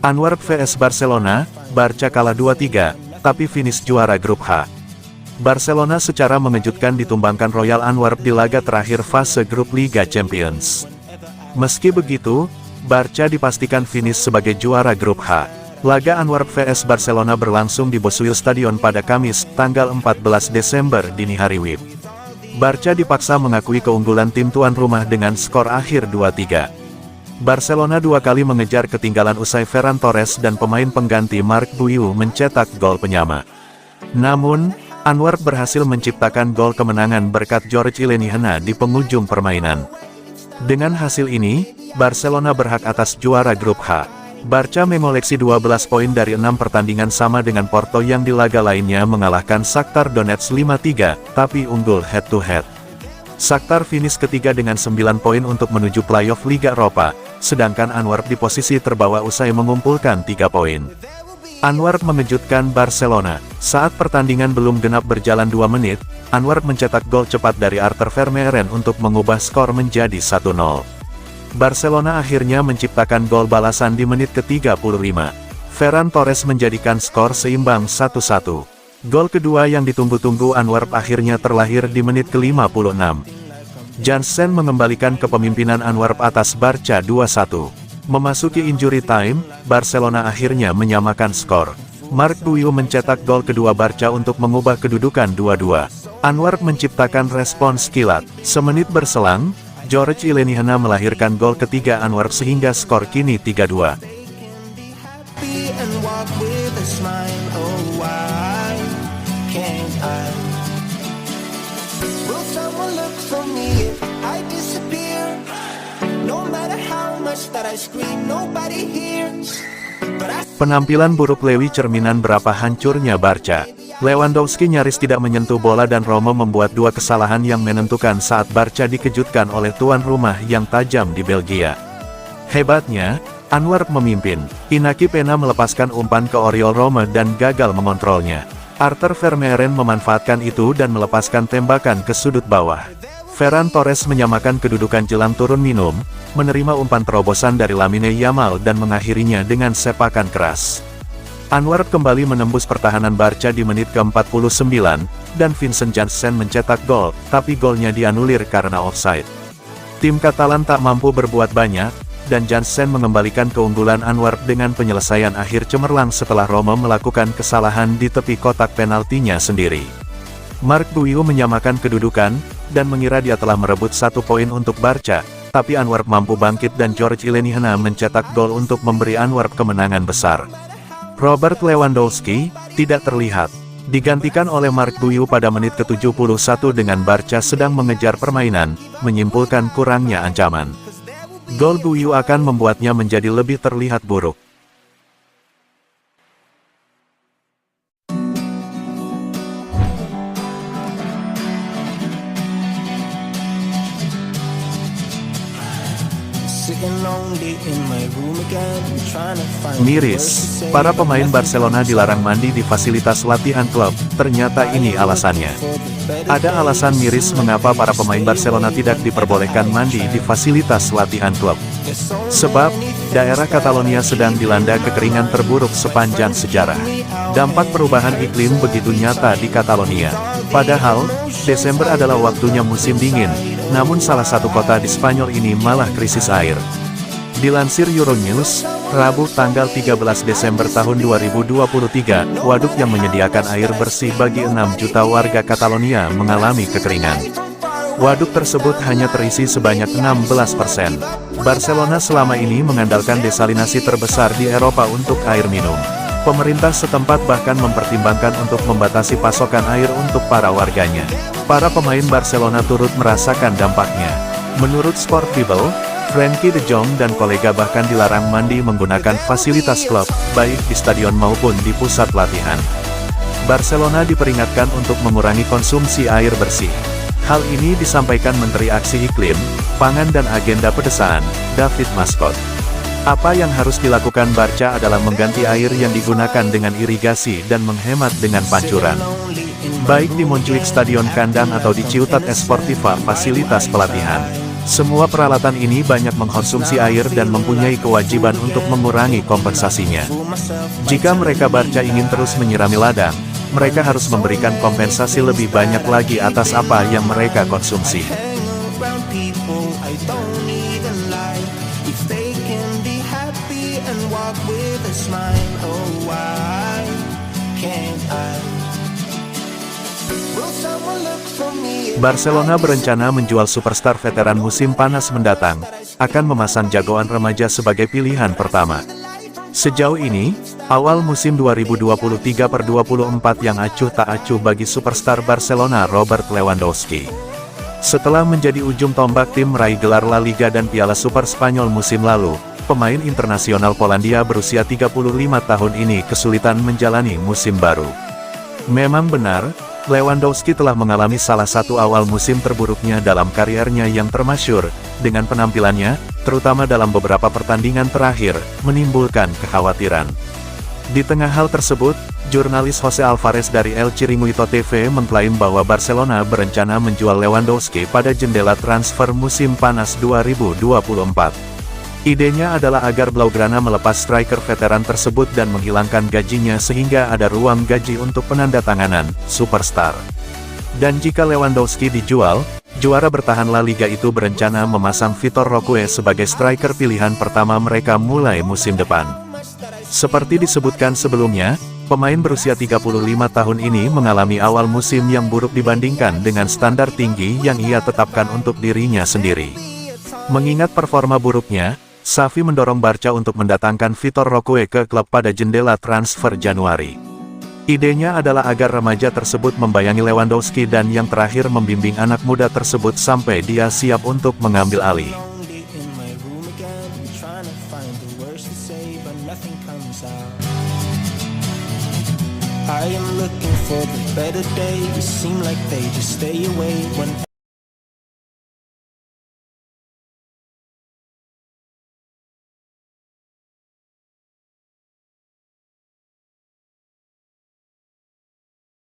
Antwerp vs Barcelona, Barca kalah 2-3, tapi finish juara grup H. Barcelona secara mengejutkan ditumbangkan Royal Antwerp di laga terakhir fase grup Liga Champions. Meski begitu, Barca dipastikan finish sebagai juara grup H. Laga Antwerp vs Barcelona berlangsung di Boswil Stadion pada Kamis, tanggal 14 Desember dini hari WIB. Barca dipaksa mengakui keunggulan tim tuan rumah dengan skor akhir 2-3. Barcelona dua kali mengejar ketinggalan usai Ferran Torres dan pemain pengganti Marc Guiu mencetak gol penyama. Namun, Antwerp berhasil menciptakan gol kemenangan berkat George Ileniana di penghujung permainan. Dengan hasil ini, Barcelona berhak atas juara grup H. Barca mengoleksi 12 poin dari 6 pertandingan sama dengan Porto yang di laga lainnya mengalahkan Shakhtar Donetsk 5-3, tapi unggul head-to-head. Shakhtar finish ketiga dengan 9 poin untuk menuju playoff Liga Eropa, sedangkan Antwerp di posisi terbawa usai mengumpulkan 3 poin. Antwerp mengejutkan Barcelona. Saat pertandingan belum genap berjalan 2 menit, Antwerp mencetak gol cepat dari Arthur Vermeeren untuk mengubah skor menjadi 1-0. Barcelona akhirnya menciptakan gol balasan di menit ke-35. Ferran Torres menjadikan skor seimbang 1-1. Gol kedua yang ditunggu-tunggu Antwerp akhirnya terlahir di menit ke-56. Jansen mengembalikan kepemimpinan Antwerp atas Barca 2-1. Memasuki injury time, Barcelona akhirnya menyamakan skor. Marc Guiu mencetak gol kedua Barca untuk mengubah kedudukan 2-2. Antwerp menciptakan respons kilat. Semenit berselang, George Ileniana melahirkan gol ketiga Antwerp sehingga skor kini 3-2. Penampilan buruk Lewi cerminan berapa hancurnya Barca. Lewandowski nyaris tidak menyentuh bola dan Romo membuat 2 kesalahan yang menentukan saat Barca dikejutkan oleh tuan rumah yang tajam di Belgia. Hebatnya, Antwerp memimpin. Inaki Pena melepaskan umpan ke Oriol Rome dan gagal mengontrolnya. Arthur Vermeeren memanfaatkan itu dan melepaskan tembakan ke sudut bawah. Ferran Torres menyamakan kedudukan jelang turun minum, menerima umpan terobosan dari Lamine Yamal dan mengakhirinya dengan sepakan keras. Antwerp kembali menembus pertahanan Barca di menit ke-49, dan Vincent Janssen mencetak gol, tapi golnya dianulir karena offside. Tim Katalan tak mampu berbuat banyak, dan Janssen mengembalikan keunggulan Antwerp dengan penyelesaian akhir cemerlang setelah Roma melakukan kesalahan di tepi kotak penaltinya sendiri. Marc Guiu menyamakan kedudukan, dan mengira dia telah merebut 1 poin untuk Barca, tapi Antwerp mampu bangkit dan George Ileniana mencetak gol untuk memberi Antwerp kemenangan besar. Robert Lewandowski tidak terlihat, digantikan oleh Marc Guiu pada menit ke-71 dengan Barca sedang mengejar permainan, menyimpulkan kurangnya ancaman. Gol Guiu akan membuatnya menjadi lebih terlihat buruk. Miris, para pemain Barcelona dilarang mandi di fasilitas latihan klub, ternyata ini alasannya. Ada alasan miris mengapa para pemain Barcelona tidak diperbolehkan mandi di fasilitas latihan klub. Sebab, daerah Catalonia sedang dilanda kekeringan terburuk sepanjang sejarah. Dampak perubahan iklim begitu nyata di Catalonia. Padahal, Desember adalah waktunya musim dingin, namun salah satu kota di Spanyol ini malah krisis air. Dilansir Euronews, Rabu tanggal 13 Desember tahun 2023, waduk yang menyediakan air bersih bagi 6 juta warga Catalonia mengalami kekeringan. Waduk tersebut hanya terisi sebanyak 16%. Barcelona selama ini mengandalkan desalinasi terbesar di Eropa untuk air minum. Pemerintah setempat bahkan mempertimbangkan untuk membatasi pasokan air untuk para warganya. Para pemain Barcelona turut merasakan dampaknya. Menurut Sport Bible, Frenkie de Jong dan kolega bahkan dilarang mandi menggunakan fasilitas klub, baik di stadion maupun di pusat latihan. Barcelona diperingatkan untuk mengurangi konsumsi air bersih. Hal ini disampaikan Menteri Aksi Iklim, Pangan dan Agenda Pedesaan, David Mascot. Apa yang harus dilakukan Barca adalah mengganti air yang digunakan dengan irigasi dan menghemat dengan pancuran. Baik di Montjuic Stadion Kandang atau di Ciutat Esportiva fasilitas pelatihan. Semua peralatan ini banyak mengkonsumsi air dan mempunyai kewajiban untuk mengurangi kompensasinya. Jika mereka Barca ingin terus menyirami ladang, mereka harus memberikan kompensasi lebih banyak lagi atas apa yang mereka konsumsi. Barcelona berencana menjual superstar veteran musim panas mendatang, akan memasang jagoan remaja sebagai pilihan pertama. Sejauh ini, awal musim 2023/24 yang acuh tak acuh bagi superstar Barcelona Robert Lewandowski. Setelah menjadi ujung tombak tim meraih gelar La Liga dan Piala Super Spanyol musim lalu, pemain internasional Polandia berusia 35 tahun ini kesulitan menjalani musim baru. Memang benar, Lewandowski telah mengalami salah satu awal musim terburuknya dalam kariernya yang termasyhur, dengan penampilannya, terutama dalam beberapa pertandingan terakhir, menimbulkan kekhawatiran. Di tengah hal tersebut, jurnalis Jose Alvarez dari El Chiringuito TV mengklaim bahwa Barcelona berencana menjual Lewandowski pada jendela transfer musim panas 2024. Idenya adalah agar Blaugrana melepas striker veteran tersebut dan menghilangkan gajinya sehingga ada ruang gaji untuk penandatanganan superstar. Dan jika Lewandowski dijual, juara bertahan La Liga itu berencana memasang Vitor Roque sebagai striker pilihan pertama mereka mulai musim depan. Seperti disebutkan sebelumnya, pemain berusia 35 tahun ini mengalami awal musim yang buruk dibandingkan dengan standar tinggi yang ia tetapkan untuk dirinya sendiri. Mengingat performa buruknya, Xavi mendorong Barca untuk mendatangkan Vitor Roque ke klub pada jendela transfer Januari. Idenya adalah agar remaja tersebut membayangi Lewandowski dan yang terakhir membimbing anak muda tersebut sampai dia siap untuk mengambil alih. I am looking for the better days, seem like they just stay away when